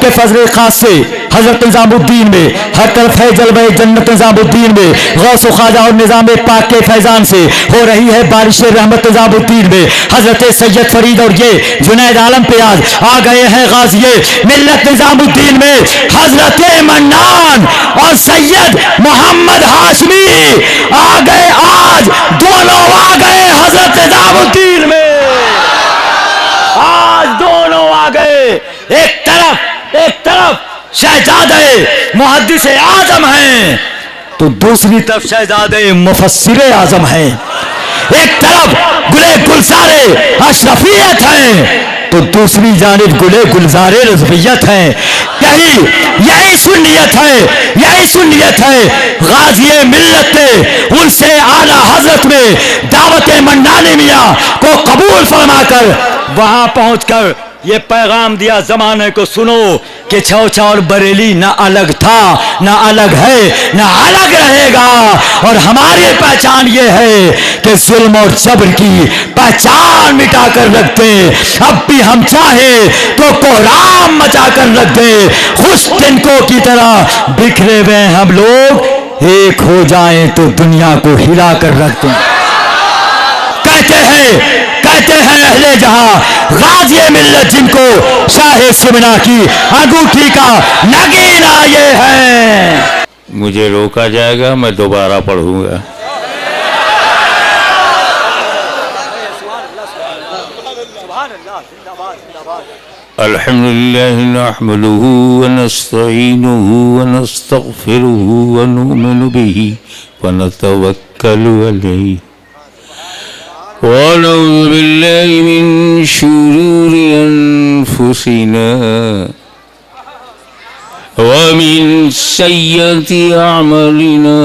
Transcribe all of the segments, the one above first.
के फजल खास से हजरत निजामुद्दीन में हर तरफ है जलवा जन्नत निजामुद्दीन में गौस ख्वाजा और निजाम पाक के फैजान से हो रही है बारिश रहमत निजामुद्दीन में हजरत सैयद फरीद और ये जुनैद आलम पे आज आ गए हैं गाज़िए मिल्लत निजामुद्दीन में हजरत मन्नान और सैयद मोहम्मद हाशमी आ गए आज दोनों आ गए हजरत निजामुद्दीन में आज दोनों आ गए एक तरफ शहजादे मुहद्दिस आजम हैं तो दूसरी तरफ शहजादे मुफस्सिर आजम हैं एक तरफ गुले गुलजारे अशरफियत हैं तो दूसरी जानिब गुले गुलजारे रज़वियत हैं यही सुन्नियत है गाज़िए मिल्लत ने उनसे आला हजरत में दावत मन्नानी मियां को कबूल फरमाकर वहां पहुंचकर ये पैगाम दिया जमाने को सुनो कि चौचा और बरेली ना अलग था ना अलग है ना अलग रहेगा और हमारी पहचान ये है कि जुल्म और जबर की पहचान मिटा कर रख दे अब भी हम चाहे तो कोहराम मचा कर रख दे खुश तिनकों की तरह बिखरे हुए हम लोग एक हो जाएं तो दुनिया को हिला कर रख दें कहते हैं अहले जहां गाज़िए मिल्लत जिनको शाहे सुमना की अंगूठी का नगीना ये है। मुझे रोका जाएगा मैं दोबारा पढ़ूंगा। अल्हम्दुलिल्लाहि नहमदुहु व नस्तईनुहु व नस्तगफिरुहु व नु'मिनु बिही व नतवक्कलु अलैहि व नऊज़ु बिल्लाहि मिन शुरूरि अनफुसिना व मिन सय्यिअति अअमालिना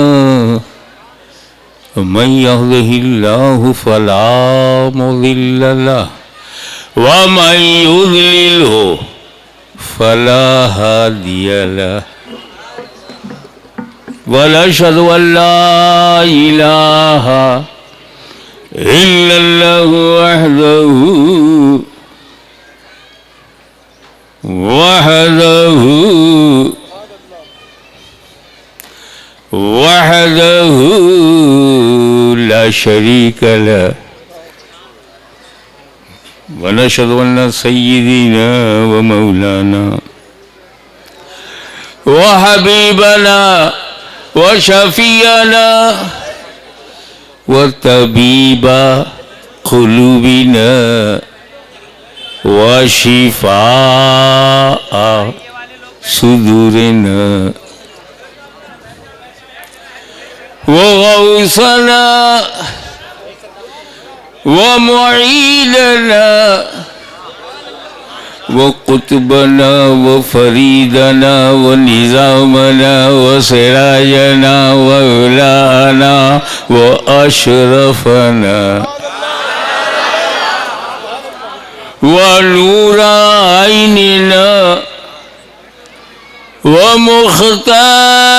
मन यहदिहिल्लाहु फला मुदिल्ल लहु व मन युद्लिलहु फला हादिय लहु व अशहदु अल्ला इलाहा इल्लल्लाहु वहदहु ला शरीक लहु व नशहदु अन्ना सय्यिदना व मौलाना व हबीबना व शफीअना व तबीबा क़ुलूबिना व शिफा सुदूरिना व गौसना व मुईदना व कुतुबना व फरीदना व निज़ामना व सिराजना व उलाना व अशरफना व नूरा आइनिना व मुख्तारना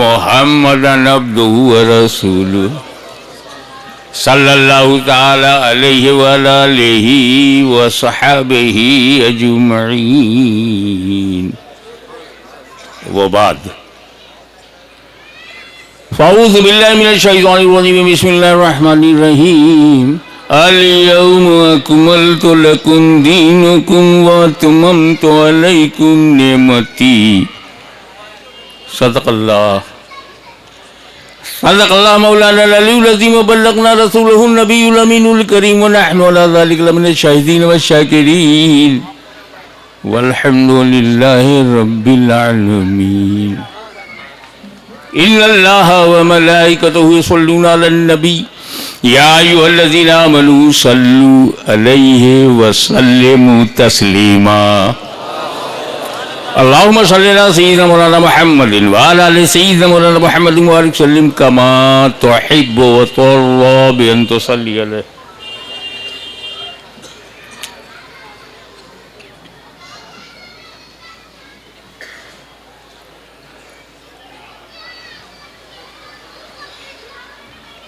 मुहम्मदन अब्दुहु व रसूलुहु सल्लल्लाहु ताला अलैहि व आलिहि व सहाबिहि अजमईन व बाद फ़अऊज़ु बिल्लाहि मिनश शैतानिर रजीम बिस्मिल्लाहिर रहमानिर रहीम अल यौम अकमलतु लकुम दीनकुम व अतममतु अलैकुम निअमती सदक़ल्लाह मौलाना अल-अलीयुल अज़ीम व बल्लगना रसूलहुन नबियुल अमीनुल करीम व नहनु अला ज़ालिका लमिनश शाहिदीन व शाकिरीन वल्हम्दुलिल्लाहि रब्बिल आलमीन। इन्नल्लाहा व मलाइकतहु युसल्लूना अलन नबी या अय्युहल्लज़ीना आमनू सल्लू अलैहि व सल्लिमू तस्लीमा। अल्लाहुम्मा सल्लि अला सय्यिदिना मौलाना मुहम्मदिन व अला आलि सय्यिदिना मौलाना मुहम्मदिन व बारिक सल्लिम कमा तुहिब्बु व तुर्दा बि अन तुसल्ली अलैहि।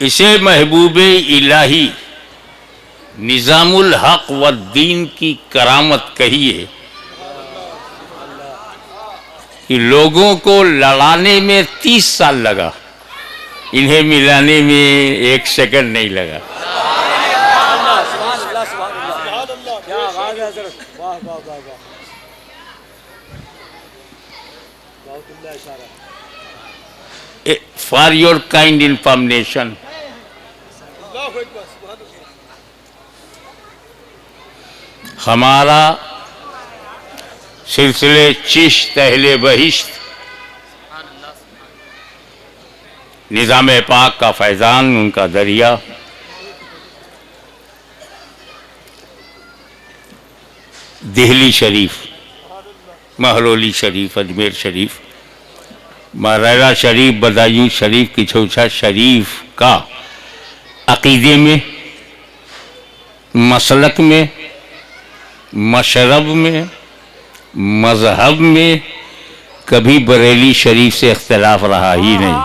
इसे महबूब इलाही निजामुल हक व दीन की करामत कही है कि लोगों को लड़ाने में 30 साल लगा, इन्हें मिलाने में 1 सेकंड नहीं लगा। फॉर योर काइंड इंफॉर्मेशन, हमारा सिलसिले चिश्त अहले बहिश्त निज़ाम पाक का फैज़ान, उनका दरिया, दिल्ली शरीफ, महरौली शरीफ, अजमेर शरीफ, मरैरा शरीफ, बदायूं शरीफ, किचौछा शरीफ का अकीदे में, मसलक में, मशरब में, मजहब में कभी बरेली शरीफ से इख्तिलाफ रहा ही नहीं।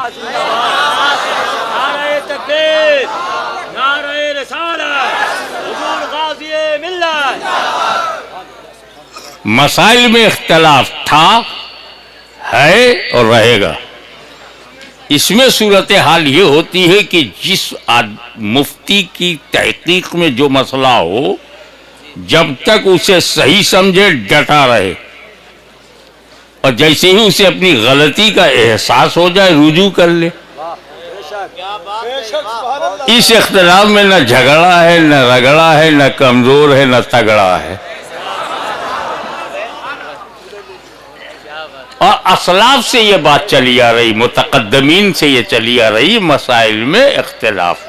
मसाइल में इख्तिलाफ था, है और रहेगा। इसमें सूरत हाल ये होती है कि जिस मुफ्ती की तहकीक में जो मसला हो, जब तक उसे सही समझे डटा रहे, और जैसे ही उसे अपनी गलती का एहसास हो जाए रुजू कर ले। इस इख्तिलाफ में न झगड़ा है, न रगड़ा है, न कमजोर है, न तगड़ा है। और असलाफ से ये बात चली आ रही, मुतकद्दमीन से ये चली आ रही, मसाइल में इख्तिलाफ,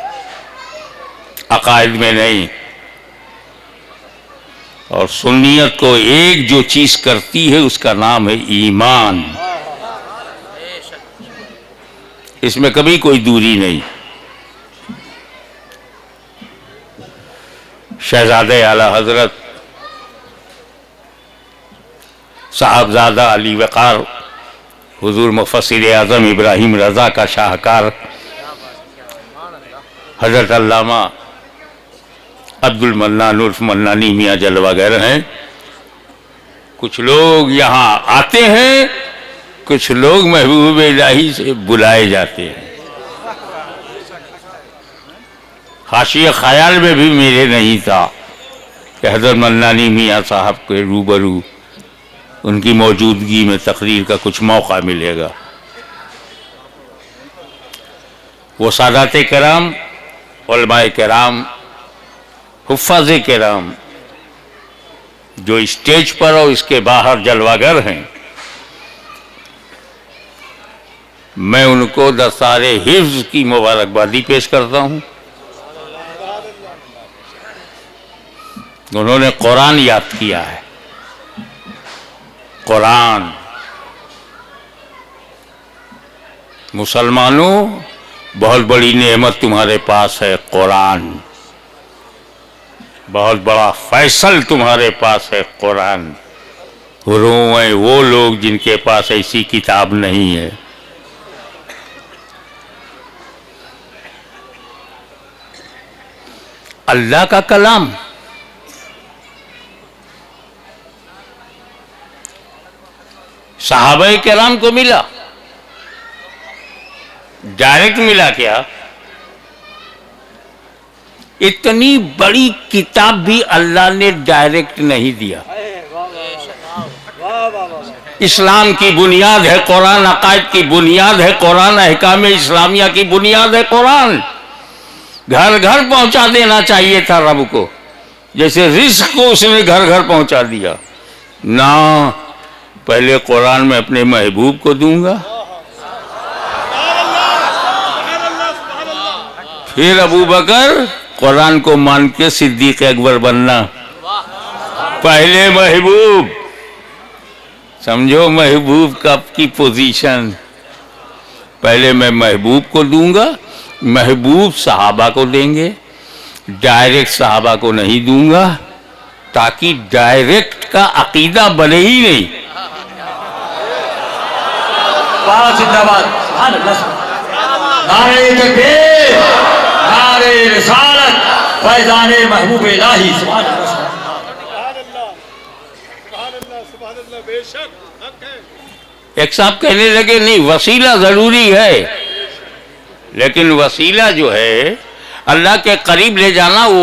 अकायद में नहीं। और सुन्नियत को एक जो चीज करती है उसका नाम है ईमान। इसमें कभी कोई दूरी नहीं। शहजादे आला हजरत साहबजादा अली वक़ार हुजूर मुफस्सिर आज़म इब्राहिम रज़ा का शाहकार हजरत अल्लामा अब्दुल मन्नान उर्फ मन्नानी मियाँ जलवागर हैं। कुछ लोग यहाँ आते हैं, कुछ लोग महबूब इलाही से बुलाए जाते हैं। हाशिया ख्याल में भी मेरे नहीं था कि हजरत मन्नानी मियाँ साहब के रूबरू उनकी मौजूदगी में तकरीर का कुछ मौका मिलेगा। वो सादाते कराम, उलमाए कराम, हुफ़ाज़े किराम जो स्टेज पर और इसके बाहर जलवागर हैं, मैं उनको दस्तारे हिफ्ज़ की मुबारकबादी पेश करता हूँ। उन्होंने कुरान याद किया है। कुरान, मुसलमानों बहुत बड़ी नेमत तुम्हारे पास है कुरान, बहुत बड़ा फैसल तुम्हारे पास है कुरान। रोएं वो लोग जिनके पास ऐसी किताब नहीं है। अल्लाह का कलाम सहाबाए किराम को मिला, डायरेक्ट मिला क्या? इतनी बड़ी किताब भी अल्लाह ने डायरेक्ट नहीं दिया। इस्लाम की बुनियाद है कुरान, अकायद की बुनियाद है कुरान, अहकाम इस्लामिया की बुनियाद है कुरान। घर घर पहुंचा देना चाहिए था रब को, जैसे रिस्क को उसने घर घर पहुंचा दिया ना। पहले कुरान में अपने महबूब को दूंगा, फिर अबू बकर कुरान को मान के सिद्दीक अकबर बनना। पहले महबूब, समझो महबूब की पोजीशन। पहले मैं महबूब को दूंगा, महबूब सहाबा को देंगे, डायरेक्ट सहाबा को नहीं दूंगा, ताकि डायरेक्ट का अकीदा बने ही नहीं। जिंदाबाद, नारे तकबीर, नारे रिसालत, फैजान महबूब इलाही। सुभान अल्लाह। बेशक हक है। एक साहब कहने लगे नहीं वसीला जरूरी है, लेकिन वसीला जो है अल्लाह के करीब ले जाना वो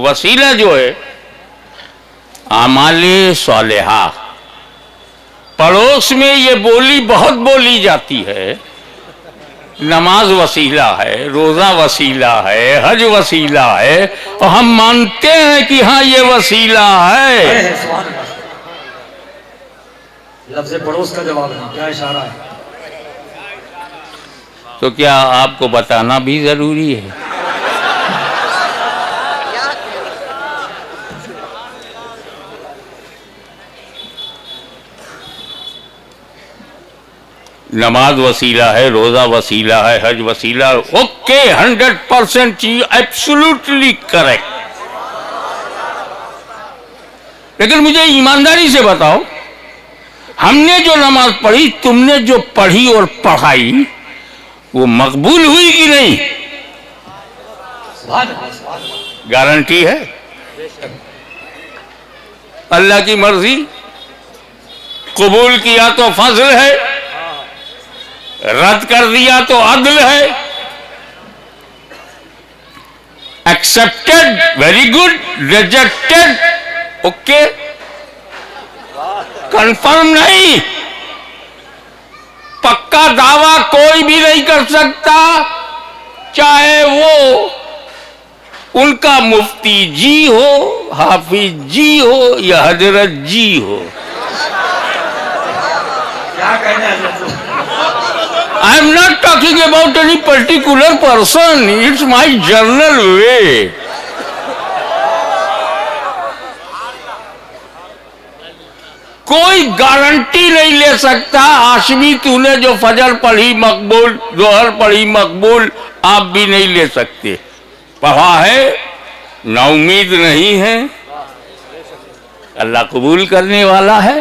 वसीला जो है आमाले सालेहा। पड़ोस में ये बोली बहुत बोली जाती है, नमाज वसीला है, रोजा वसीला है, हज वसीला है, और हम मानते हैं कि हाँ ये वसीला है। लफ्ज़ पड़ोस का जवाब है, क्या इशारा है? तो क्या आपको बताना भी जरूरी है? नमाज वसीला है, रोजा वसीला है, हज वसीला। ओके, 100% चीज एब्सोल्युटली करेक्ट। लेकिन मुझे ईमानदारी से बताओ, हमने जो नमाज पढ़ी, तुमने जो पढ़ी और पढ़ाई, वो मकबूल हुई कि नहीं? गारंटी है? अल्लाह की मर्जी, कबूल किया तो फजल है, रद्द कर दिया तो अदल है। Accepted very good, rejected okay, confirm नहीं। पक्का दावा कोई भी नहीं कर सकता, चाहे वो उनका मुफ्ती जी हो, हाफिज जी हो या हजरत जी हो। क्या कहना है? I am not talking about any particular person. It's my general way. कोई गारंटी नहीं ले सकता। आशमी तूने जो फजर पढ़ी मकबूल, जोहर पढ़ी मकबूल, आप भी नहीं ले सकते। पढ़ा है, नाउमीद नहीं है, अल्लाह कबूल करने वाला है।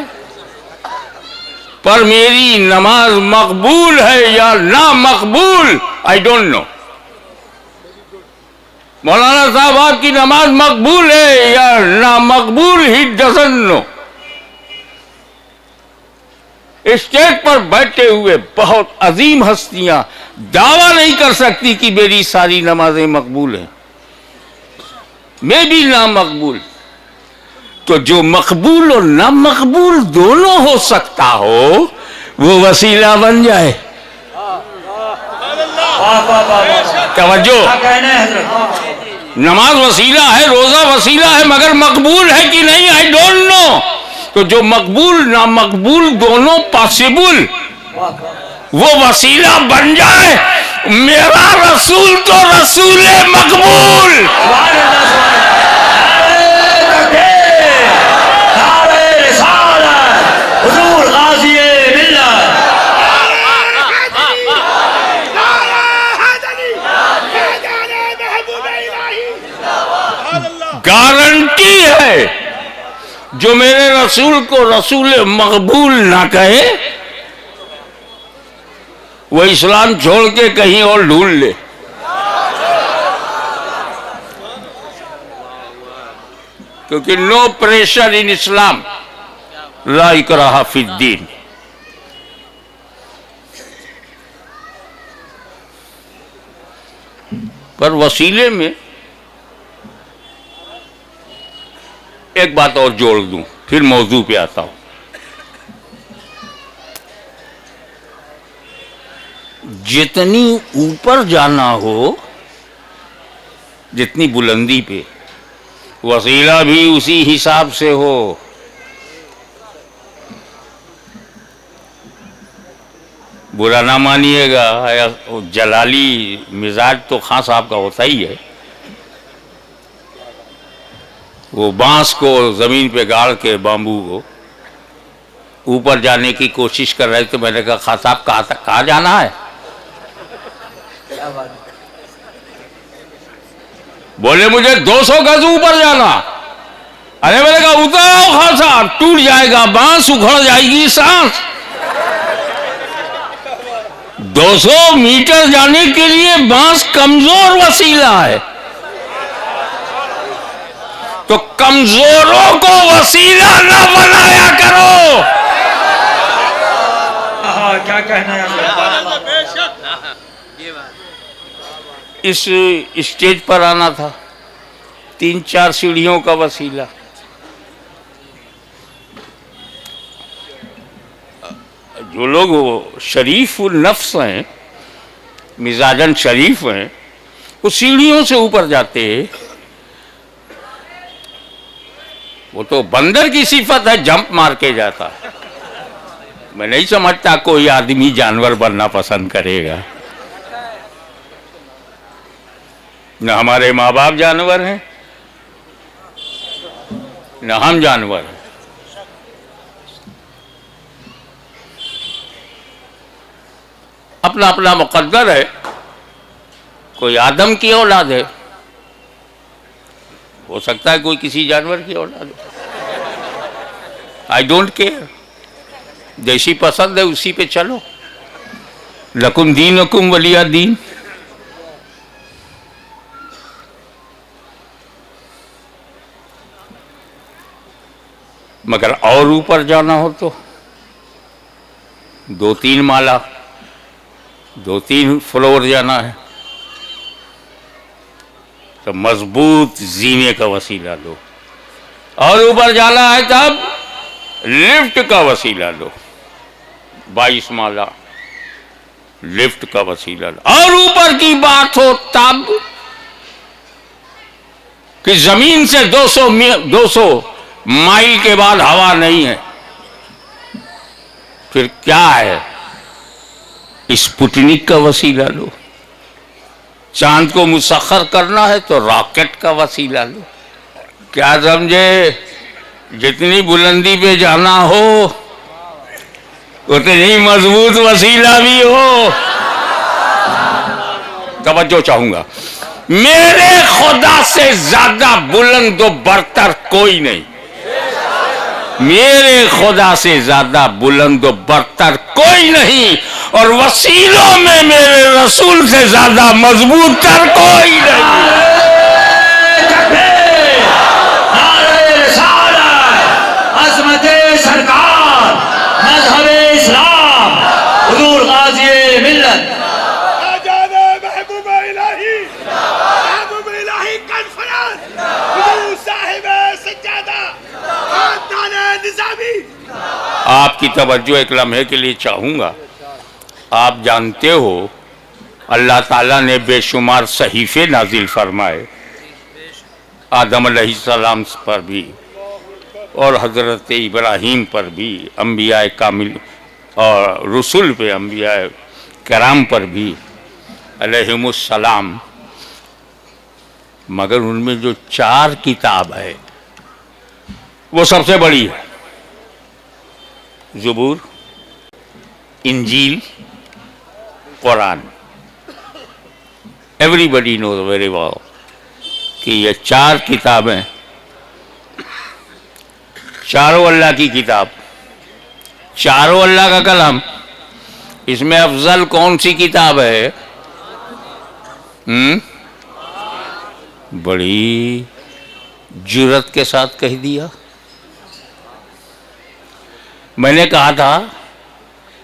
पर मेरी नमाज मकबूल है या ना मकबूल, आई डोंट नो। मौलाना साहब आपकी नमाज मकबूल है या ना मकबूल, ही डजंट नो। स्टेज पर बैठे हुए बहुत अजीम हस्तियां दावा नहीं कर सकती कि मेरी सारी नमाजें मकबूल हैं, मैं भी ना मकबूल। तो जो मकबूल और ना मकबूल दोनों हो सकता हो, वो वसीला बन जाए। तवज्जो, नमाज वसीला है, रोजा वसीला है, मगर मकबूल है कि नहीं, आई डोंट नो। तो जो मकबूल ना मकबूल दोनों पॉसिबल, वो वसीला बन जाए। मेरा रसूल तो रसूल मकबूल। गारंटी है, जो मेरे रसूल को रसूल मकबूल ना कहे, वो इस्लाम छोड़ के कहीं और ढूंढ ले। क्योंकि नो प्रेशर इन इस्लाम, ला इकराहा फिद्दीन। पर वसीले में एक बात और जोड़ दूं, फिर मौजू पे आता हूं। जितनी ऊपर जाना हो, जितनी बुलंदी पे, वसीला भी उसी हिसाब से हो। बुरा ना मानिएगा, जलाली मिजाज तो खां साहब का होता ही है। वो बांस को जमीन पे गाड़ के, बाम्बू को ऊपर जाने की कोशिश कर रहे थे। मैंने कहा खां साहब कहाँ जाना है? बोले मुझे 200 गज ऊपर जाना। अरे मैंने कहा उतर आओ खां साहब, टूट जाएगा बांस, उखड़ जाएगी सांस। 200 मीटर जाने के लिए बांस कमजोर वसीला है, तो कमजोरों को वसीला न बनाया करो। क्या कहना है आपका? बेशक इस स्टेज पर आना था, 3-4 सीढ़ियों का वसीला। जो लोग शरीफ नफ्स हैं, मिजाजन शरीफ हैं, वो सीढ़ियों से ऊपर जाते हैं। वो तो बंदर की सिफत है, जंप मार के जाता। मैं नहीं समझता कोई आदमी जानवर बनना पसंद करेगा। न हमारे माँ बाप जानवर हैं, न हम जानवर हैं। अपना अपना मुकद्दर है। कोई आदम की औलाद है, हो सकता है कोई किसी जानवर की औलाद है। आई डोंट केयर, जैसी पसंद है उसी पे चलो। लकुम दीनुकुम वलिया दीन। मगर और ऊपर जाना हो तो 2-3 माला, 2-3 फ्लोर जाना है, तो मजबूत जीने का वसीला लो। और ऊपर जाना है तब लिफ्ट का वसीला लो, 22 माला लिफ्ट का वसीला लो। और ऊपर की बात हो तब कि जमीन से 200 माइल के बाद हवा नहीं है, फिर क्या है? स्पुतनिक का वसीला लो। चांद को मुसख्खर करना है तो रॉकेट का वसीला लो। क्या समझे? जितनी बुलंदी पे जाना हो उतनी मजबूत वसीला भी हो। तवज्जो चाहूंगा, मेरे खुदा से ज्यादा बुलंद व बरतर कोई नहीं। मेरे खुदा से ज्यादा बुलंद व बरतर कोई नहीं, और वसीलों में मेरे रसूल से ज्यादा मजबूत तर कोई नहीं। सरकार मज़हब इस्लाम हुजूर गाज़ी मिल्लत आजाद महबूब इलाही कॉन्फ्रेंस हुजूर साहिब सज्जादा खानदान निज़ामी। आपकी तवज्जो एक लम्हे के लिए चाहूंगा। आप जानते हो अल्लाह ताला ने बेशुमार सहीफे नाजिल फरमाए, आदम अलैहिस्सलाम पर भी और हज़रत इब्राहीम पर भी, अम्बिया कामिल और रसूल पे अम्बिया कराम पर भी अलैहिमुस्सलाम। मगर उनमें जो 4 किताब है वो सबसे बड़ी है। Zabur, Injil, Quran. Everybody knows very well कि ये 4 किताबें, चारों अल्लाह की किताब, चारों अल्लाह का कलाम। इसमें अफजल कौन सी किताब है? बड़ी जुर्रत के साथ कह दिया। मैंने कहा था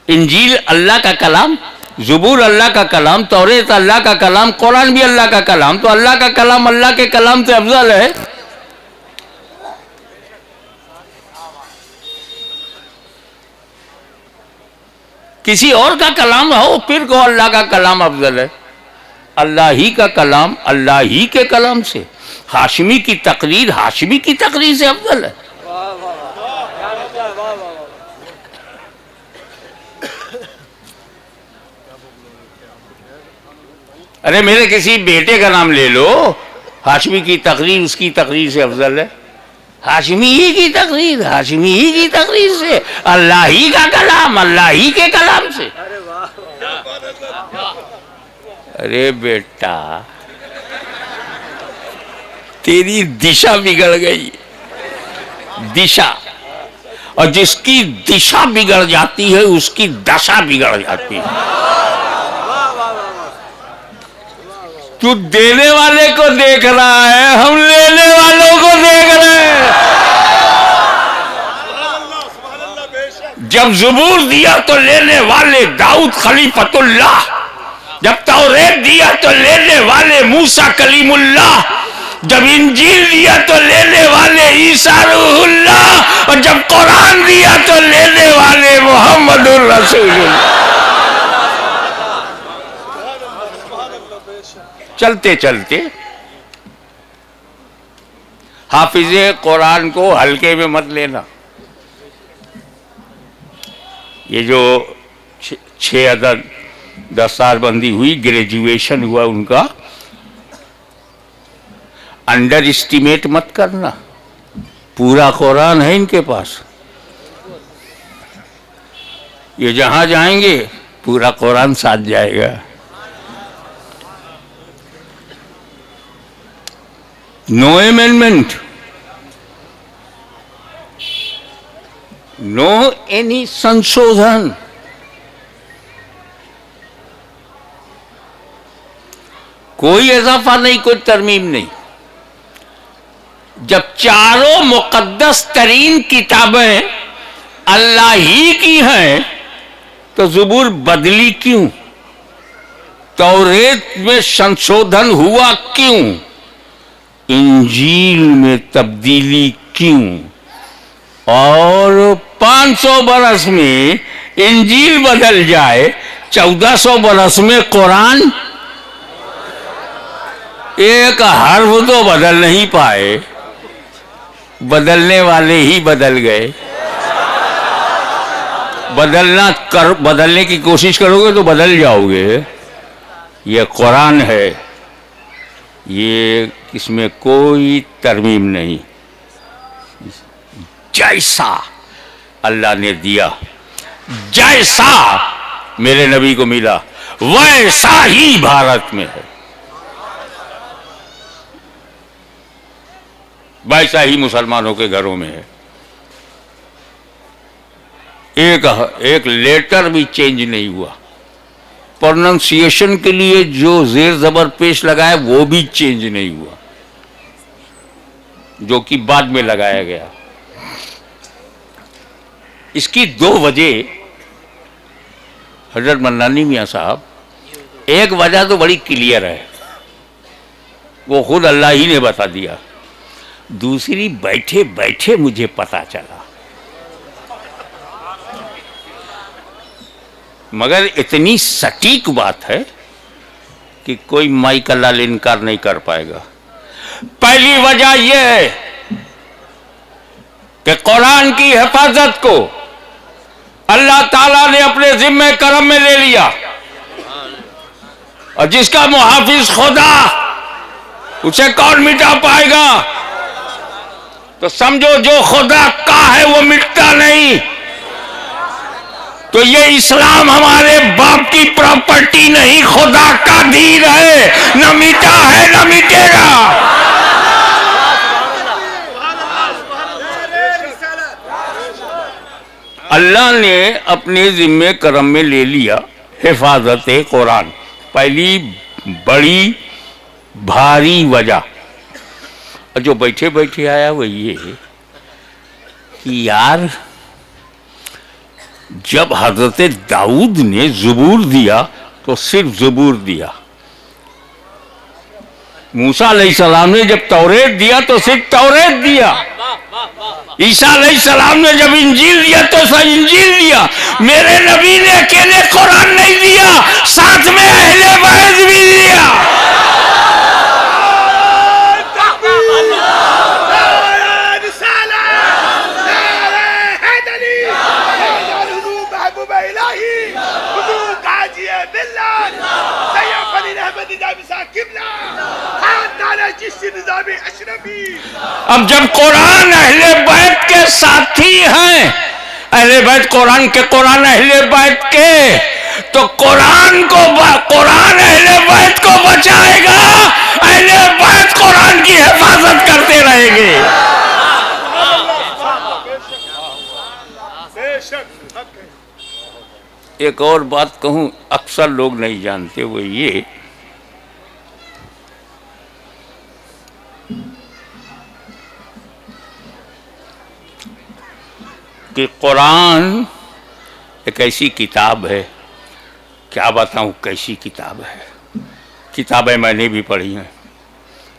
इंजील अल्लाह का कलाम, ज़बूर अल्लाह का कलाम, तौरेत अल्लाह का कलाम, कुरान भी अल्लाह का कलाम। तो अल्लाह का कलाम अल्लाह के कलाम से अफजल है। किसी और का कलाम हो फिर को अल्लाह का कलाम अफजल है। अल्लाह ही का कलाम अल्लाह ही के कलाम से, हाशमी की तकरीर हाशमी की तकरीर से अफजल है। अरे मेरे किसी बेटे का नाम ले लो, हाशमी की तकरीर उसकी तकरीर से अफजल है। हाशमी ही की तकरीर हाशमी ही की तकरीर से, अल्लाह ही का कलाम अल्लाह ही के कलाम से। अरे बेटा तेरी दिशा बिगड़ गई, दिशा। और जिसकी दिशा बिगड़ जाती है उसकी दशा बिगड़ जाती है। तू देने वाले को देख रहा है, हम लेने वालों को देख रहे हैं। जब ज़बूर दिया तो लेने वाले दाऊद खलीफतुल्लाह, जब तौरेत दिया तो लेने वाले मूसा कलीमुल्लाह, जब इंजील दिया तो लेने वाले ईसा रूहुल्लाह, और जब कुरान दिया तो लेने वाले मोहम्मदुर रसूलुल्लाह। चलते चलते हाफिजे कुरान को हल्के में मत लेना। ये जो 6 अदद दस्तारबंदी हुई, ग्रेजुएशन हुआ उनका, अंडर एस्टिमेट मत करना। पूरा कुरान है इनके पास, ये जहां जाएंगे पूरा कुरान साथ जाएगा। नो अमेंडमेंट, नो एनी संशोधन। कोई इजाफा नहीं, कोई तरमीम नहीं। जब चारों मुकद्दस तरीन किताबें अल्लाह ही की हैं तो ज़बूर बदली क्यों? तौरेत में संशोधन हुआ क्यों? इंजील में तब्दीली क्यों? और 500 बरस में इंजील बदल जाए, 1400 बरस में कुरान एक हर्फ तो बदल नहीं पाए, बदलने वाले ही बदल गए। बदलने की कोशिश करोगे तो बदल जाओगे। ये कुरान है, ये इसमें कोई तरमीम नहीं। जैसा अल्लाह ने दिया, जैसा मेरे नबी को मिला, वैसा ही भारत में है, वैसा ही मुसलमानों के घरों में है। एक लेटर भी चेंज नहीं हुआ। प्रोनाउंसिएशन के लिए जो जेर जबर पेश लगाया वो भी चेंज नहीं हुआ, जो कि बाद में लगाया गया। इसकी 2 वजह हजरत मन्नानी मियां साहब, एक वजह तो बड़ी क्लियर है, वो खुद अल्लाह ही ने बता दिया। दूसरी बैठे बैठे मुझे पता चला, मगर इतनी सटीक बात है कि कोई माई का लाल इनकार नहीं कर पाएगा। पहली वजह यह है कि कुरान की हिफाजत को अल्लाह ताला ने अपने जिम्मे करम में ले लिया, और जिसका मुहाफिज खुदा, उसे कौन मिटा पाएगा? तो समझो जो खुदा का है वो मिटता नहीं। तो ये इस्लाम हमारे बाप की प्रॉपर्टी नहीं, खुदा का दीन है, न मिटा है न मिटेगा। अल्लाह ने अपने जिम्मे करम में ले लिया हिफाजत कुरान। पहली बड़ी भारी वजह, और जो बैठे बैठे आया वो ये कि यार, जब हजरत दाऊद ने ज़बूर दिया तो सिर्फ ज़बूर दिया, मूसा अलैहिस्सलाम ने जब तौरेत दिया तो सिर्फ तौरेत दिया, ईसा अलैहिस्सलाम ने जब इंजील दिया तो सिर्फ इंजील दिया। मेरे नबी ने अकेले कुरान नहीं दिया, साथ में अहले बैत भी दिया। अब जब कुरान अहले बैत के साथी हैं, अहले बैत कुरान के, कुरान अहले बैत के, तो कुरान अहले बैत को बचाएगा, अहले बैत कुरान की हिफाजत करते रहेंगे। एक और बात कहूं, अक्सर लोग नहीं जानते, वो ये कि कुरान एक ऐसी किताब है, क्या बताऊं कैसी किताब है। किताबें मैंने भी पढ़ी हैं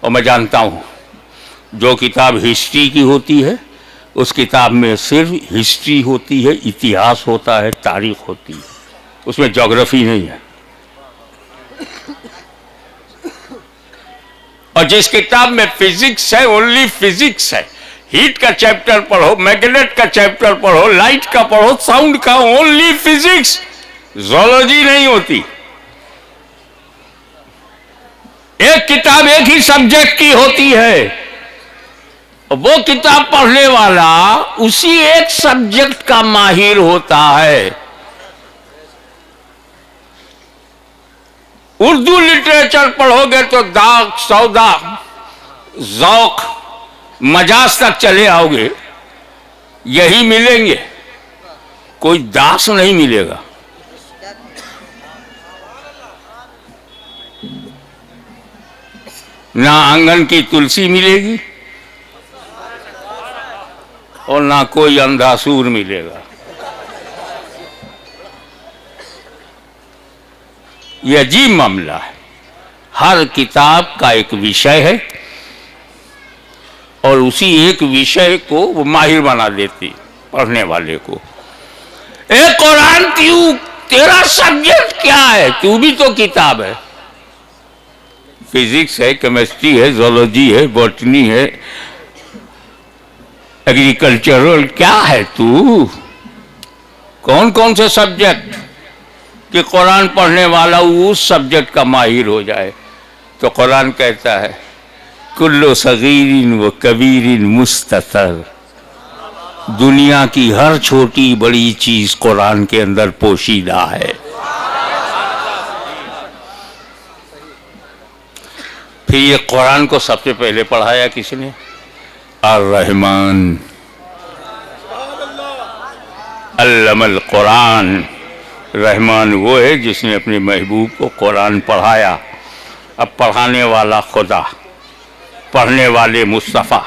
और मैं जानता हूं जो किताब हिस्ट्री की होती है उस किताब में सिर्फ हिस्ट्री होती है, इतिहास होता है, तारीख होती है, उसमें ज्योग्राफी नहीं है। और जिस किताब में फिजिक्स है ओनली फिजिक्स है, हीट का चैप्टर पढ़ो, मैग्नेट का चैप्टर पढ़ो, लाइट का पढ़ो, साउंड का, ओनली फिजिक्स, जोलॉजी नहीं होती। एक किताब एक ही सब्जेक्ट की होती है, वो किताब पढ़ने वाला उसी एक सब्जेक्ट का माहिर होता है। उर्दू लिटरेचर पढ़ोगे तो दाग सौदा जौक मजाज तक चले आओगे, यही मिलेंगे, कोई दास नहीं मिलेगा। ना आंगन की तुलसी मिलेगी और ना कोई अंधासूर मिलेगा। यह अजीब मामला है। हर किताब का एक विषय है और उसी एक विषय को वो माहिर बना देती पढ़ने वाले को। ए कुरान, तू तेरा सब्जेक्ट क्या है? तू भी तो किताब है। फिजिक्स है, केमिस्ट्री है, जोलॉजी है, बॉटनी है, एग्रीकल्चरल, क्या है तू? कौन कौन से सब्जेक्ट कि कुरान पढ़ने वाला उस सब्जेक्ट का माहिर हो जाए। तो कुरान कहता है कुल्लो सगीरिन व कबीरिन मुस्ततर, दुनिया की हर छोटी बड़ी चीज कुरान के अंदर पोशीदा है। फिर ये कुरान को सबसे पहले पढ़ाया किसने? अर्रहमान अल्लमल कुरान। रहमान वो है जिसने अपने महबूब को कुरान पढ़ाया। अब पढ़ाने वाला खुदा, पढ़ने वाले मुस्तफ़ा।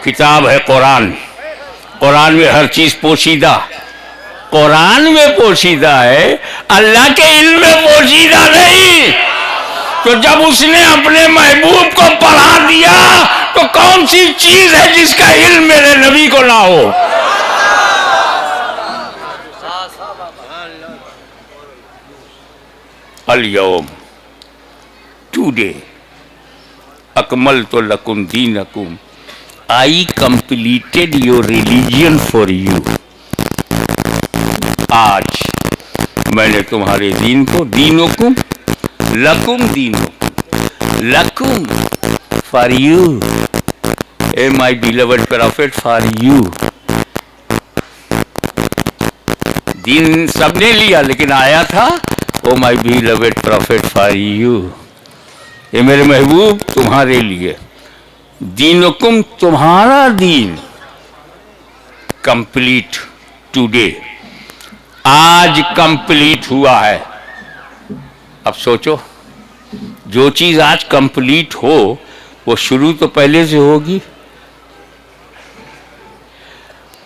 किताब है कुरान, कुरान में हर चीज पोशीदा, कुरान में पोशीदा है, अल्लाह के इल्म में पोशीदा नहीं। तो जब उसने अपने महबूब को पढ़ा दिया तो कौन सी चीज है जिसका इल्म मेरे नबी को ना हो? अल-यौम, टुडे अकमलतु लकुम दीनकुम, I completed your religion for you. आज मैंने तुम्हारे दीन को, दीनुकुम लकुम, दीनुकुम लकुम फॉर यू, ए my beloved prophet for you. दीन सबने लिया लेकिन आया था ओ my beloved prophet for you, ये मेरे महबूब तुम्हारे लिए। दीनुकुम, तुम्हारा दीन कंप्लीट टुडे, आज कंप्लीट हुआ है। अब सोचो, जो चीज आज कंप्लीट हो वो शुरू तो पहले से होगी।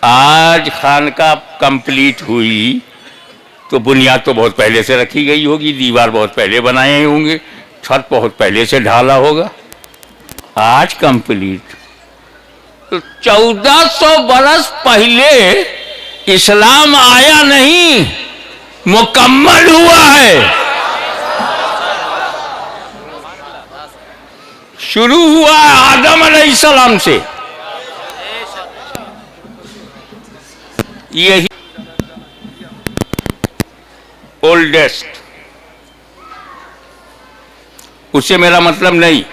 आज खानका कंप्लीट हुई तो बुनियाद तो बहुत पहले से रखी गई होगी, दीवार बहुत पहले बनाए होंगे, छत बहुत पहले से ढाला होगा। आज कंप्लीट। तो 1400 बरस पहले इस्लाम आया नहीं, मुकम्मल हुआ है। शुरू हुआ है आदम अलैहिस्सलाम से। यही ओल्डेस्ट, उससे मेरा मतलब नहीं,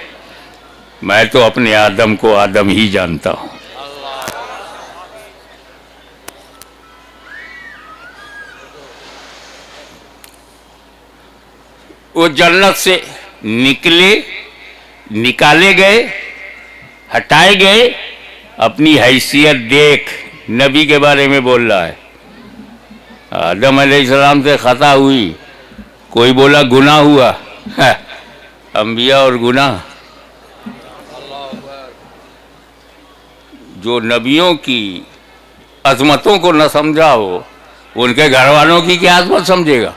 मैं तो अपने आदम को आदम ही जानता हूं। वो जन्नत से निकले, निकाले गए, हटाए गए, अपनी हैसियत देख। नबी के बारे में बोल रहा है, आदम अलैहिस्सलाम से खता हुई, कोई बोला गुनाह हुआ, अंबिया और गुनाह। जो नबियों की अजमतों को न समझा हो, उनके घर वालों की क्या अजमत समझेगा?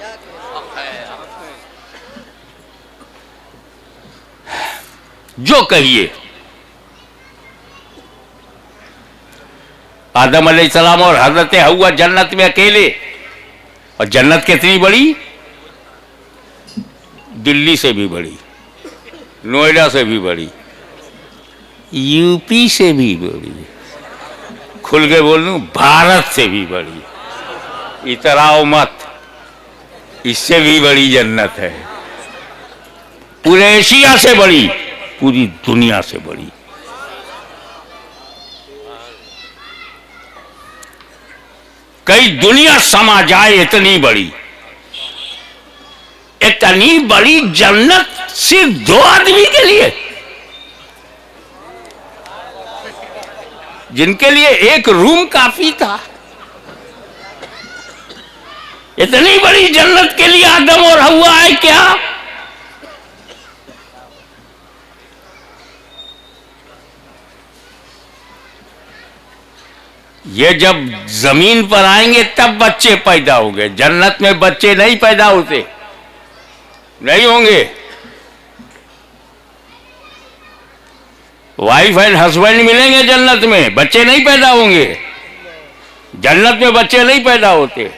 जो कहिए, आदम अलैहिस्सलाम और हजरत हव्वा जन्नत में अकेले, और जन्नत कितनी बड़ी? दिल्ली से भी बड़ी, नोएडा से भी बड़ी, यूपी से भी बड़ी, खुल के बोल दूं भारत से भी बड़ी। इतराओ मत, इससे भी बड़ी जन्नत है, पूरे एशिया से बड़ी, पूरी दुनिया से बड़ी। कई दुनिया समा जाए इतनी बड़ी, इतनी बड़ी जन्नत सिर्फ 2 आदमी के लिए, जिनके लिए एक रूम काफी था। इतनी बड़ी जन्नत के लिए आदम और हव्वा है क्या? ये जब जमीन पर आएंगे तब बच्चे पैदा होंगे, जन्नत में बच्चे नहीं पैदा होते, नहीं होंगे। वाइफ एंड हस्बैंड मिलेंगे जन्नत में, बच्चे नहीं पैदा होंगे। जन्नत में बच्चे नहीं पैदा होते।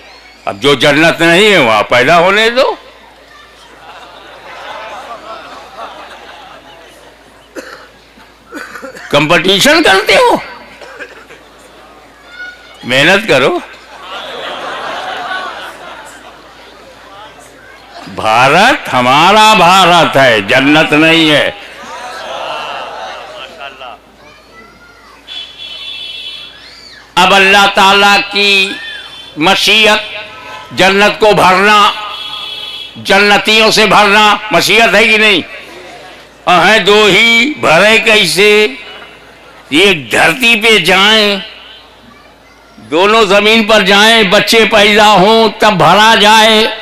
अब जो जन्नत नहीं है वहां पैदा होने दो। कंपटीशन करते हो, मेहनत करो। भारत हमारा भारत है, जन्नत नहीं है। अब अल्लाह ताला की मशीयत, जन्नत को भरना, जन्नतियों से भरना मशीयत है कि नहीं? है दो ही, भरे कैसे? ये धरती पे जाएं, दोनों जमीन पर जाएं, बच्चे पैदा हों तब भरा जाए,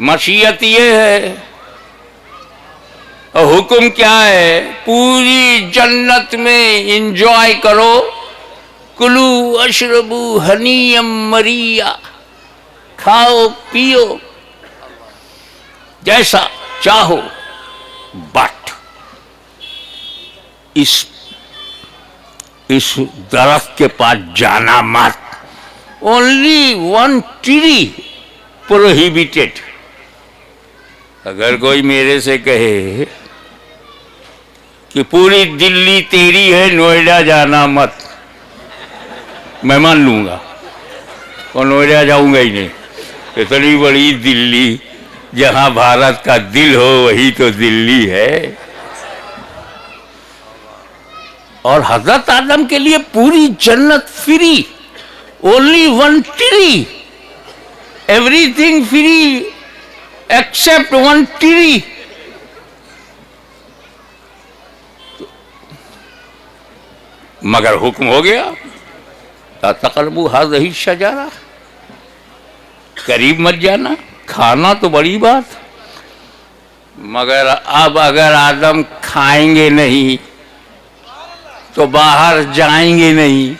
मशीयत ये है। और हुक्म क्या है? पूरी जन्नत में इंजॉय करो, कुलू अशरबू हनीयम मरिया, खाओ पियो जैसा चाहो, बट इस दरख्त के पास जाना मत। Only 1 tree prohibited. अगर कोई मेरे से कहे कि पूरी दिल्ली तेरी है, नोएडा जाना मत, मैं मान लूंगा और नोएडा जाऊंगा ही नहीं। इतनी बड़ी दिल्ली, जहां भारत का दिल हो वही तो दिल्ली है। और हजरत आदम के लिए पूरी जन्नत free, only 1 tree, everything free except 1 tree. मगर हुक्म हो गया, तकरबू हाज़िही शजरा, करीब मत जाना। खाना तो बड़ी बात, मगर अब अगर आदम खाएंगे नहीं तो बाहर जाएंगे नहीं,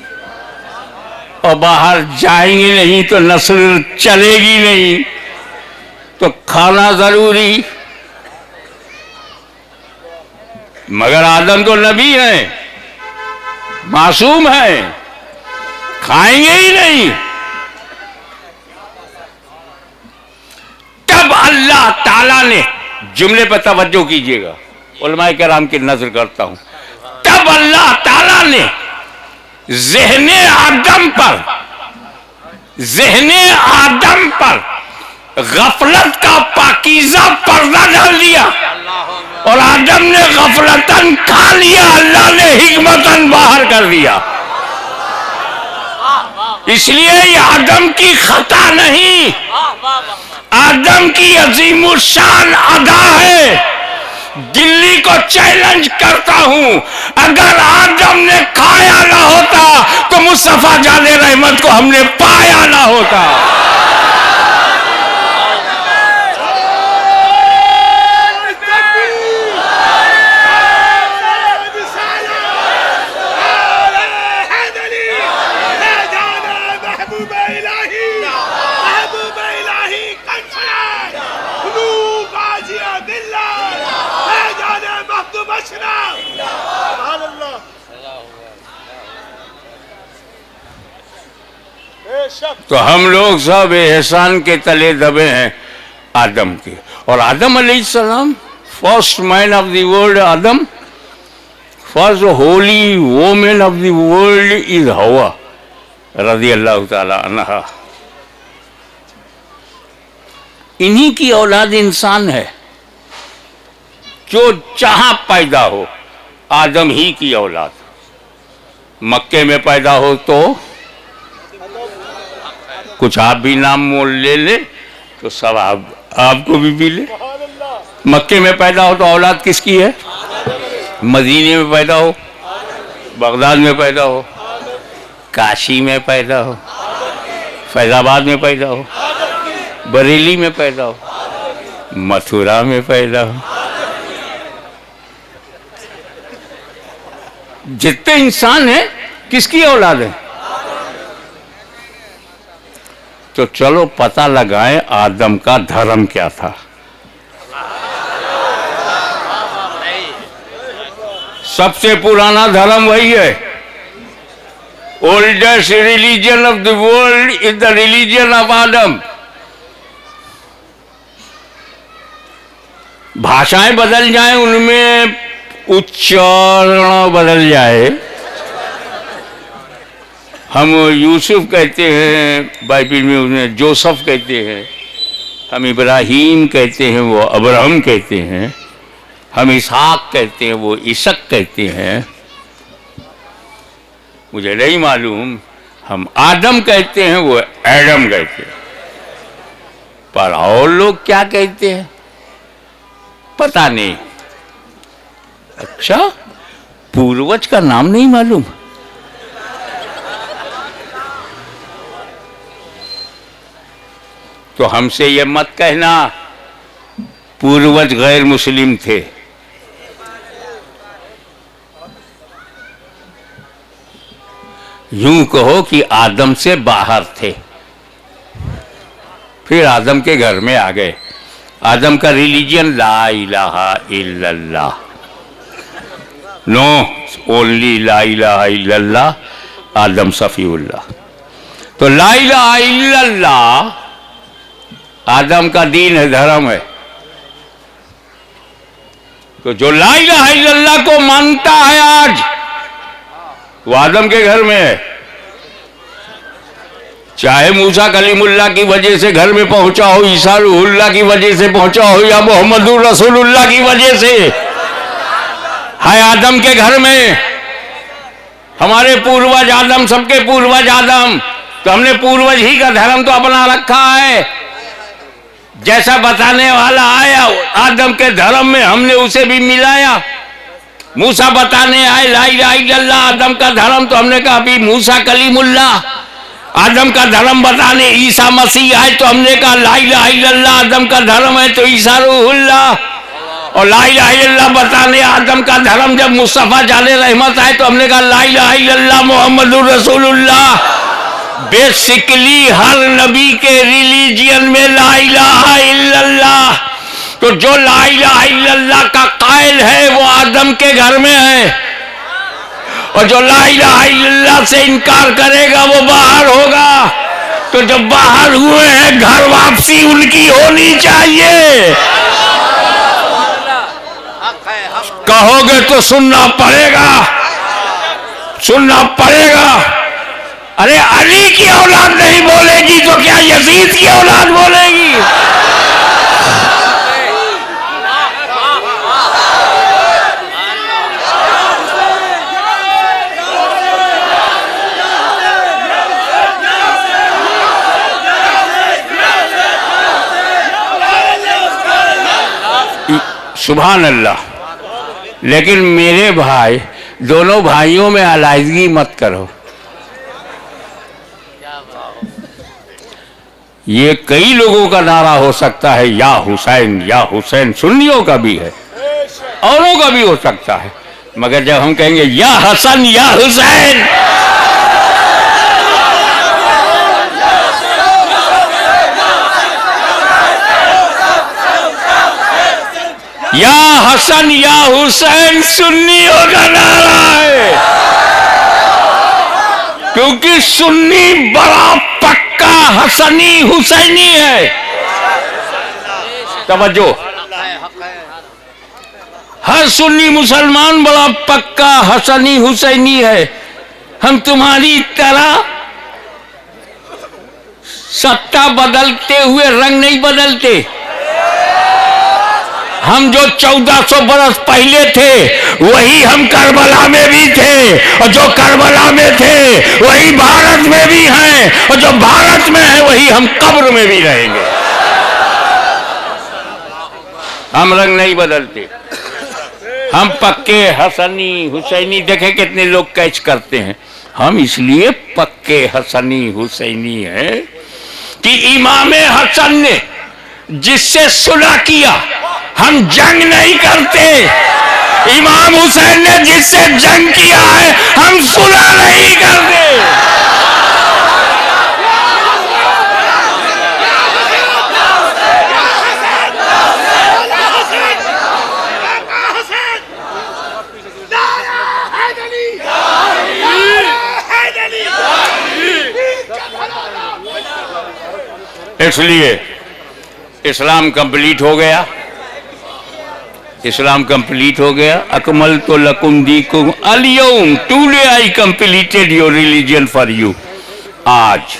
और बाहर जाएंगे नहीं तो नस्ल चलेगी नहीं, तो खाना जरूरी। मगर आदम तो नबी है, मासूम है, खाएंगे ही नहीं। तब अल्लाह ताला ने, जुमले पर तवज्जो कीजिएगा, उलमाए किराम की नजर करता हूं, तब अल्लाह ताला ने ज़हने आदम पर गफलत का पाकीज़ा पर्दा डाल दिया, और आदम ने गफलतन खा लिया, अल्लाह ने हिकमतन बाहर कर दिया। इसलिए ये आदम की खता नहीं, आदम की अजीमुशान अदा है। दिल्ली को चैलेंज करता हूं, अगर आदम ने खाया ना होता तो मुस्तफा जाने रहमत को हमने पाया ना होता। तो हम लोग सब एहसान के तले दबे हैं आदम के। और आदम अलैहिस्सलाम, first man of the world Adam, first Holi women of the world is हवा रज़ी अल्लाह ताला अन्हा। इन्हीं की औलाद इंसान है। जो जहां पैदा हो, आदम ही की औलाद। मक्के में पैदा हो तो कुछ आप भी नाम मोल ले ले तो सब आपको भी मिले। मक्के में पैदा हो तो औलाद किसकी है? मदीने में पैदा हो, बगदाद में पैदा हो, काशी में पैदा हो, फैजाबाद में पैदा हो, बरेली में पैदा हो, मथुरा में पैदा हो। जितने इंसान हैं किसकी औलाद है? तो चलो पता लगाएं आदम का धर्म क्या था। सबसे पुराना धर्म वही है। Oldest religion of the world is the religion of Adam. भाषाएं बदल जाएं, उनमें उच्चारण बदल जाए। हम यूसुफ कहते हैं, बाइबिल में उन्हें जोसेफ कहते हैं। हम इब्राहिम कहते हैं, वो अब्राहम कहते हैं। हम इसहाक कहते हैं, वो इसक कहते हैं। मुझे नहीं मालूम। हम आदम कहते हैं, वो एडम कहते हैं। पर और लोग क्या कहते हैं पता नहीं। अच्छा, पूर्वज का नाम नहीं मालूम? तो हमसे ये मत कहना पूर्वज गैर मुस्लिम थे। यूं कहो कि आदम से बाहर थे, फिर आदम के घर में आ गए। आदम का रिलीजन ला इलाहा इल्लल्लाह, नो ओनली ला इलाहा इल्लल्लाह आदम सफीउल्लाह। तो ला इलाहा इल्लल्लाह आदम का दीन है, धर्म है। तो जो ला इलाहा इल्लल्लाह को मानता है आज, वो आदम के घर में है। चाहे मूसा कलीमुल्लाह की वजह से घर में पहुंचा हो, ईसा रूहुल्लाह की वजह से पहुंचा हो, या मोहम्मदुर रसूलुल्लाह की वजह से, है आदम के घर में। हमारे पूर्वज आदम, सबके पूर्वज आदम। तो हमने पूर्वज ही का धर्म तो अपना रखा है। जैसा बताने वाला आया आदम के धर्म में, हमने उसे भी मिलाया। मूसा बताने आए ला इलाहा इल्लल्लाह आदम का धर्म, तो हमने कहा अभी मूसा कलीमुल्लाह। आदम का धर्म बताने ईसा मसीह आए, तो हमने कहा ला इलाहा इल्लल्लाह आदम का धर्म है, तो ईसा रूहुल्लाह। और ला इलाहा इल्लल्लाह बताने आदम का धर्म जब मुस्तफा जाने रहमत आए, तो हमने कहा ला इलाहा इल्लल्लाह मोहम्मदुर रसूलुल्लाह। बेसिकली हर नबी के रिलीजियन में ला इलाहा इल्लल्लाह। तो जो ला इलाहा इल्लल्लाह का कायल है वो आदम के घर में है, और जो ला इलाहा इल्लल्लाह से इनकार करेगा वो बाहर होगा। तो जब बाहर हुए हैं, घर वापसी उनकी होनी चाहिए। कहोगे तो सुनना पड़ेगा, सुनना पड़ेगा। अरे अली की औलाद नहीं बोलेगी तो क्या यजीद की औलाद बोलेगी? सुभान अल्लाह। लेकिन मेरे भाई, दोनों भाइयों में अलहदगी मत करो। ये कई लोगों का नारा हो सकता है, या हुसैन या हुसैन। सुन्नियों का भी है, औरों का भी हो सकता है। मगर जब हम कहेंगे या हसन या हुसैन, या हसन या हुसैन सुन्नियों का नारा है। क्योंकि सुन्नी बड़ा पक्का हसनी हुसैनी है। तवज्जो, हर सुन्नी मुसलमान बड़ा पक्का हसनी हुसैनी है। हम तुम्हारी तरह सत्ता बदलते हुए रंग नहीं बदलते। हम जो 1400 बरस पहले थे वही हम करबला में भी थे, और जो करबला में थे वही भारत में भी हैं, और जो भारत में है वही हम कब्र में भी रहेंगे। हम रंग नहीं बदलते, हम पक्के हसनी हुसैनी। देखे कितने लोग कैच करते हैं। हम इसलिए पक्के हसनी हुसैनी हैं कि इमाम हसन ने जिससे सुलह किया, हम जंग नहीं करते। इमाम हुसैन ने जिससे जंग किया है, हम सुलह नहीं करते। इसलिए इस्लाम कंप्लीट हो गया, इस्लाम कंप्लीट हो गया। अकमल तो लकुम दीकुम अल-यौम, today I completed your religion for you. आज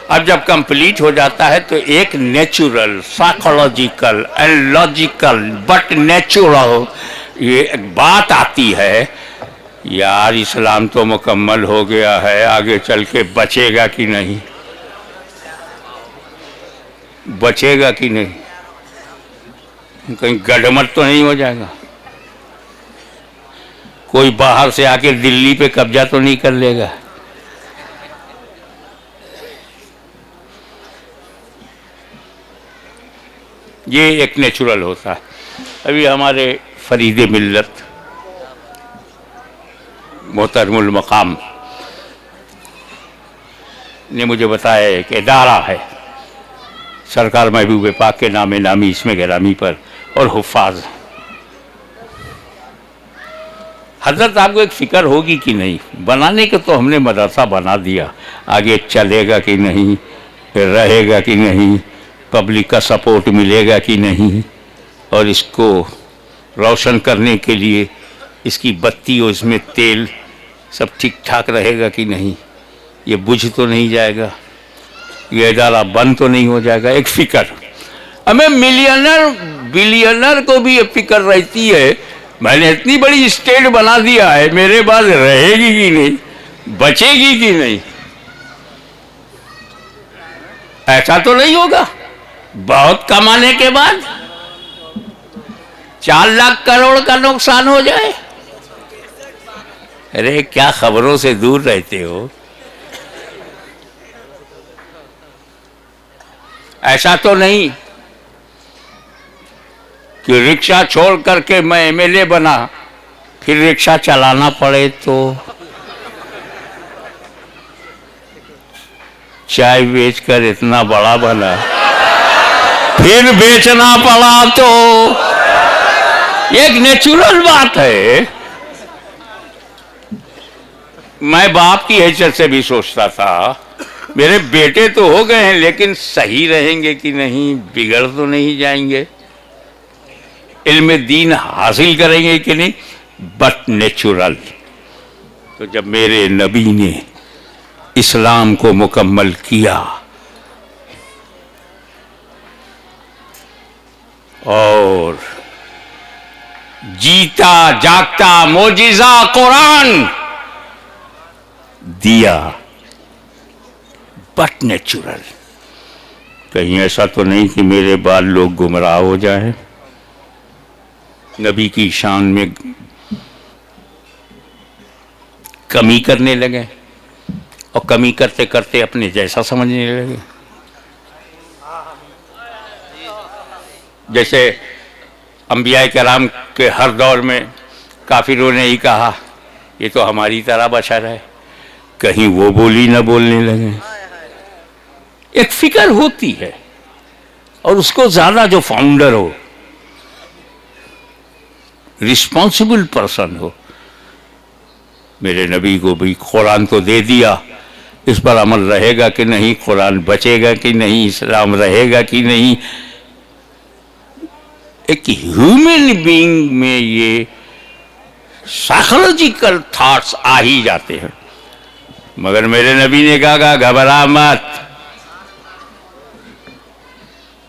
अब जब कंप्लीट हो जाता है तो एक natural, psychological and logical but natural ये एक बात आती है, यार इस्लाम तो मुकम्मल हो गया है, आगे चल के बचेगा कि नहीं, बचेगा कि नहीं, कहीं गड़मट तो नहीं हो जाएगा, कोई बाहर से आके दिल्ली पे कब्जा तो नहीं कर लेगा। ये एक नेचुरल होता है। अभी हमारे फरीद मिल्लत मोहतरमुल मकाम ने मुझे बताया एक इदारा है सरकार महबूब पाक के नामे नामी इसमें गिरामी पर और हुफ़ाज़। हजरत आपको एक फ़िक्र होगी कि नहीं, बनाने के तो हमने मदरसा बना दिया, आगे चलेगा कि नहीं, रहेगा कि नहीं, पब्लिक का सपोर्ट मिलेगा कि नहीं, और इसको रोशन करने के लिए इसकी बत्ती और इसमें तेल सब ठीक ठाक रहेगा कि नहीं, ये बुझ तो नहीं जाएगा, ये इदारा बंद तो नहीं हो जाएगा। एक फ़िक्र हमें मिलियनर बिलियनर को भी ये फिक्र रहती है, मैंने इतनी बड़ी स्टेट बना दिया है, मेरे बाद रहेगी कि नहीं, बचेगी कि नहीं। ऐसा तो नहीं होगा बहुत कमाने के बाद 4 लाख करोड़ का नुकसान हो जाए। अरे क्या खबरों से दूर रहते हो। ऐसा तो नहीं कि रिक्शा छोड़ करके मैं एमएलए बना फिर रिक्शा चलाना पड़े, तो चाय बेचकर इतना बड़ा बना फिर बेचना पड़ा, तो एक नेचुरल बात है। मैं बाप की हैसियत से भी सोचता था मेरे बेटे तो हो गए हैं लेकिन सही रहेंगे कि नहीं, बिगड़ तो नहीं जाएंगे, इल्म दीन हासिल करेंगे कि नहीं, बट नेचुरल। तो जब मेरे नबी ने इस्लाम को मुकम्मल किया और जीता जागता मोजिज़ा कुरान दिया, बट नेचुरल। कहीं ऐसा तो नहीं कि मेरे बाद लोग गुमराह हो जाए, नबी की शान में कमी करने लगे और कमी करते करते अपने जैसा समझने लगे। जैसे अंबिया कराम के हर दौर में काफिरों ने ही कहा ये तो हमारी तरह बशर है, कहीं वो बोली न बोलने लगे। एक फिक्र होती है, और उसको ज्यादा जो फाउंडर हो, रिस्पॉन्सिबल पर्सन हो। मेरे नबी को भी कुरान तो दे दिया, इस पर अमल रहेगा कि नहीं, कुरान बचेगा कि नहीं, इस्लाम रहेगा कि नहीं। एक ह्यूमन बीइंग में ये साइकोलॉजिकल थॉट्स आ ही जाते हैं। मगर मेरे नबी ने कहा घबरा मत,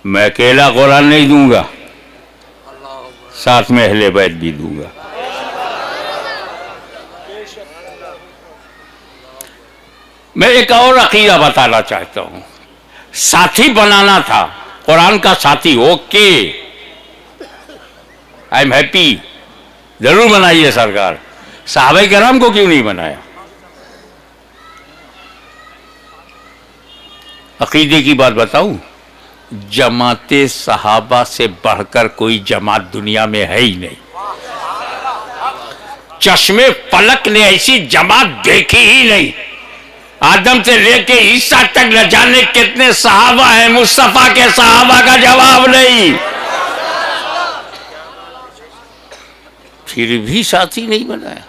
मैं अकेला कुरान नहीं दूंगा, साथ में अहले बैत भी दूंगा। मैं एक और अकीदा बताना चाहता हूं। साथी बनाना था, कुरान का साथी, ओके, आई एम हैप्पी, जरूर बनाइए सरकार। सहाबा किराम को क्यों नहीं बनाया? अकीदे की बात बताऊं, जमाते सहाबा से बढ़कर कोई जमात दुनिया में है ही नहीं। चश्मे फलक ने ऐसी जमात देखी ही नहीं। आदम से लेके ईसा तक न जाने कितने सहाबा हैं, मुस्तफा के सहाबा का जवाब नहीं। फिर भी साथी नहीं बनाया।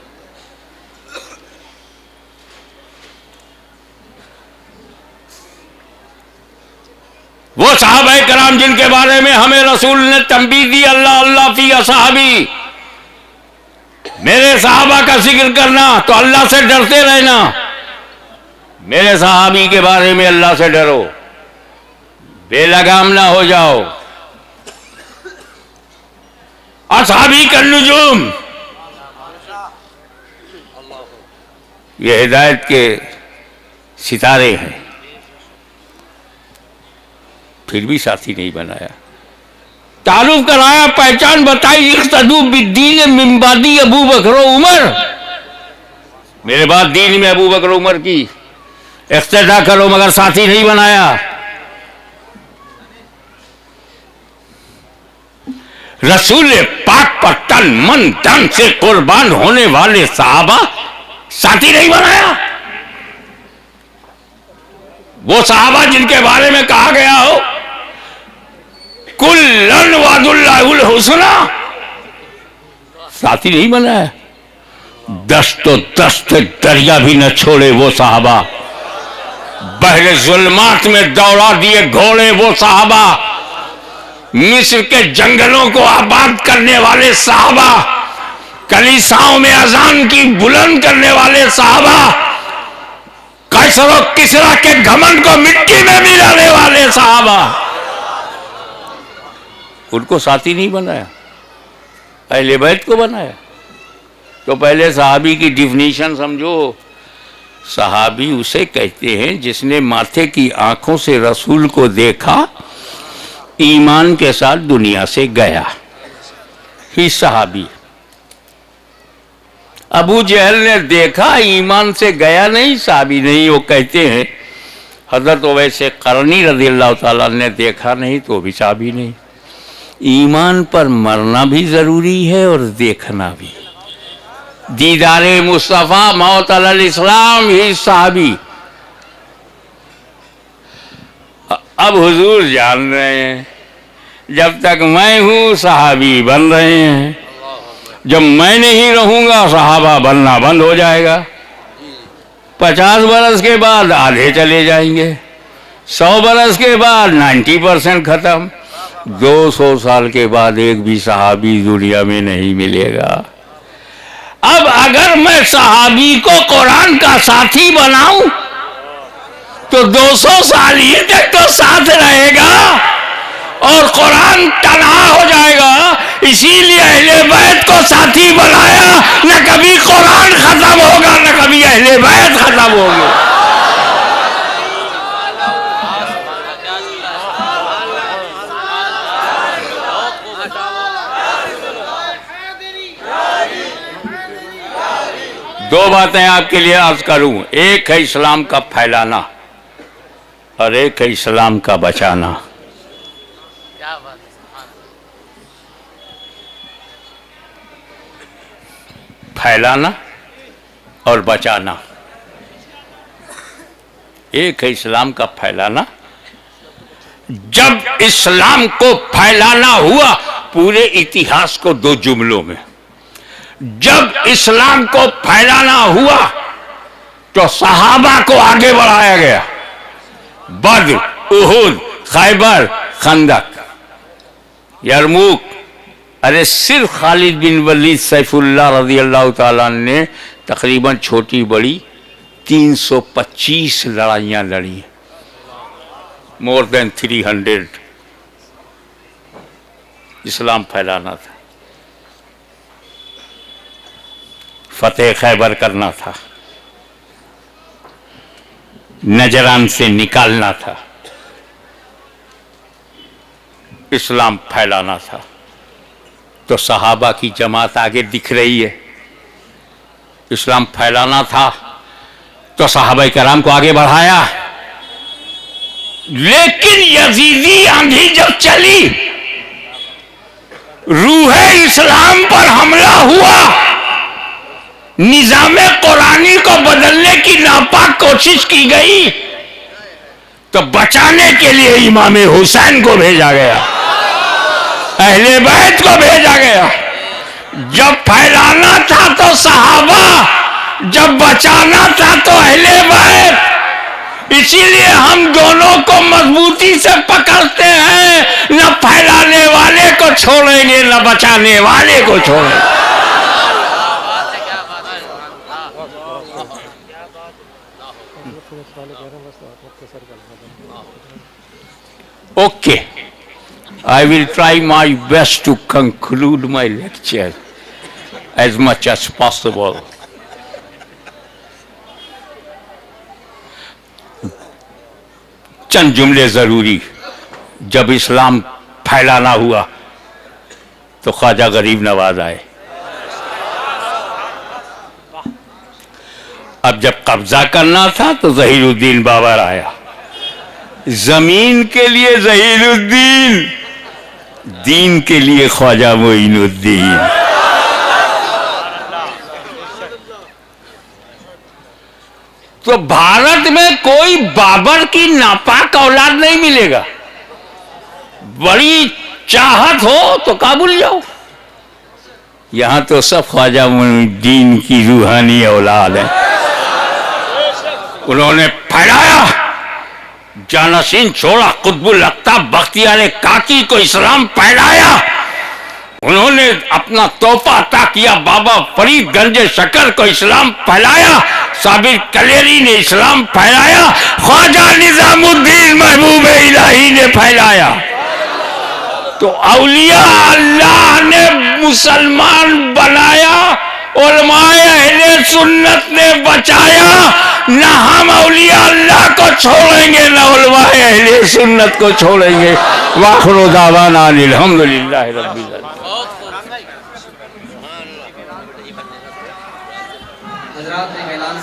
वो सहाबा कराम जिनके बारे में हमें रसूल ने तंबीह दी, अल्लाह अल्लाह फी असहाबी, मेरे सहाबा का जिक्र करना तो अल्लाह से डरते रहना। मेरे सहाबी के बारे में अल्लाह से डरो, बेलगाम ना हो जाओ। असहाबी का नुजूम, ये हिदायत के सितारे हैं, फिर भी साथी नहीं बनाया। तारुफ कराया, पहचान बताई, इख्तदू बिद्दीन मिन बादी अबू बकर उमर, मेरे बाद दीन में अबू बकर उमर की इख्तिदा करो, मगर साथी नहीं बनाया। रसूल पाक पर तन मन धन से कुर्बान होने वाले सहाबा साथी नहीं बनाया। वो सहाबा जिनके बारे में कहा गया हो कुल्लन वादुल्लाहुल हुस्ना, साथी नहीं बनाया। दस्त दरिया भी न छोड़े वो सहाबा, बहरे जुल्मात में दौड़ा दिए घोड़े वो सहाबा, मिस्र के जंगलों को आबाद करने वाले सहाबा, कलीसाओं में अजान की बुलंद करने वाले सहाबा, कैसर और किसरा के घमंड को मिट्टी में मिलाने वाले सहाबा, उनको साथी नहीं बनाया, अहले बैत को बनाया। तो पहले सहाबी की डिफिनीशन समझो। सहाबी उसे कहते हैं जिसने माथे की आंखों से रसूल को देखा, ईमान के साथ दुनिया से गया, ही सहाबी। अबू जहल ने देखा, ईमान से गया नहीं, सहाबी नहीं। वो कहते हैं हजरत वैसे करनी रज़ी अल्लाह ताला ने देखा नहीं तो भी सहाबी नहीं। ईमान पर मरना भी जरूरी है और देखना भी। दीदारे मुस्तफ़ा मौत अलल इस्लाम, ही सहाबी। अब हुजूर जान रहे हैं, जब तक मैं हूं सहाबी बन रहे हैं, जब मैं नहीं रहूंगा सहाबा बनना बंद हो जाएगा। 50 बरस के बाद आधे चले जाएंगे, 100 बरस के बाद 90% खत्म, 200 साल के बाद एक भी सहाबी दुनिया में नहीं मिलेगा। अब अगर मैं सहाबी को कुरान का साथी बनाऊं तो 200 साल ही तक तो साथ रहेगा और कुरान तन्हा हो जाएगा। इसीलिए अहले बैत को साथी बनाया, न कभी कुरान खत्म होगा न कभी अहले बैत खत्म होगी। दो बातें आपके लिए अर्ज करूं, एक है इस्लाम का फैलाना और एक है इस्लाम का बचाना। फैलाना और बचाना, एक है इस्लाम का फैलाना। जब इस्लाम को फैलाना हुआ पूरे इतिहास को दो जुमलों में, जब इस्लाम को फैलाना हुआ तो सहाबा को आगे बढ़ाया गया। बद्र, उहुद, खैबर, खंदक, यरमुक। अरे सिर्फ खालिद बिन वलीद सैफुल्लाह रज़ी अल्लाह ताला ने तकरीबन छोटी बड़ी 325 लड़ाइयां लड़ी, मोर देन 300। इस्लाम फैलाना था, फतेह खैबर करना था, नजरान से निकालना था, इस्लाम फैलाना था। तो सहाबा की जमात आगे दिख रही है। इस्लाम फैलाना था तो सहाबा कराम को आगे बढ़ाया। लेकिन यजीदी आंधी जब चली, रूह इस्लाम पर हमला हुआ, निजामे कुरानी को बदलने की नापाक कोशिश की गई, तो बचाने के लिए इमाम हुसैन को भेजा गया, अहले बैत को भेजा गया। जब फैलाना था तो सहाबा, जब बचाना था तो अहले बैत। इसीलिए हम दोनों को मजबूती से पकड़ते हैं, न फैलाने वाले को छोड़ेंगे न बचाने वाले को छोड़ेंगे। Okay, I will try my best to conclude my lecture as much as possible. चंद जुमले जरूरी। जब इस्लाम फैलाना हुआ तो ख्वाजा गरीब नवाज आए। अब जब कब्जा करना था तो ज़हीरुद्दीन बाबर आया। जमीन के लिए ज़हीरुद्दीन, दीन के लिए ख्वाजा मोइनुद्दीन। तो भारत में कोई बाबर की नापाक औलाद नहीं मिलेगा। बड़ी चाहत हो तो काबुल जाओ, यहां तो सब ख्वाजा मोइनुद्दीन की रूहानी औलाद है। उन्होंने फैलाया, जानशीन छोड़ा, कुतुबुल अख्ताब बख्तियार काकी को इस्लाम फैलाया। उन्होंने अपना तोहफा अता किया, बाबा फरीद गंज शकर को इस्लाम फैलाया। साबिर कलेरी ने इस्लाम फैलाया। ख्वाजा निजामुद्दीन महबूब इलाही ने फैलाया। तो औलिया अल्लाह ने मुसलमान बनाया, उलमाए अहले सुन्नत ने बचाया। न हम औलिया अल्लाह को छोड़ेंगे न उलमाए अहले सुन्नत को छोड़ेंगे। वाखिरु दावाना अल्हम्दुलिल्लाहि रब्बिल आलमीन। हज़रात ने ऐलान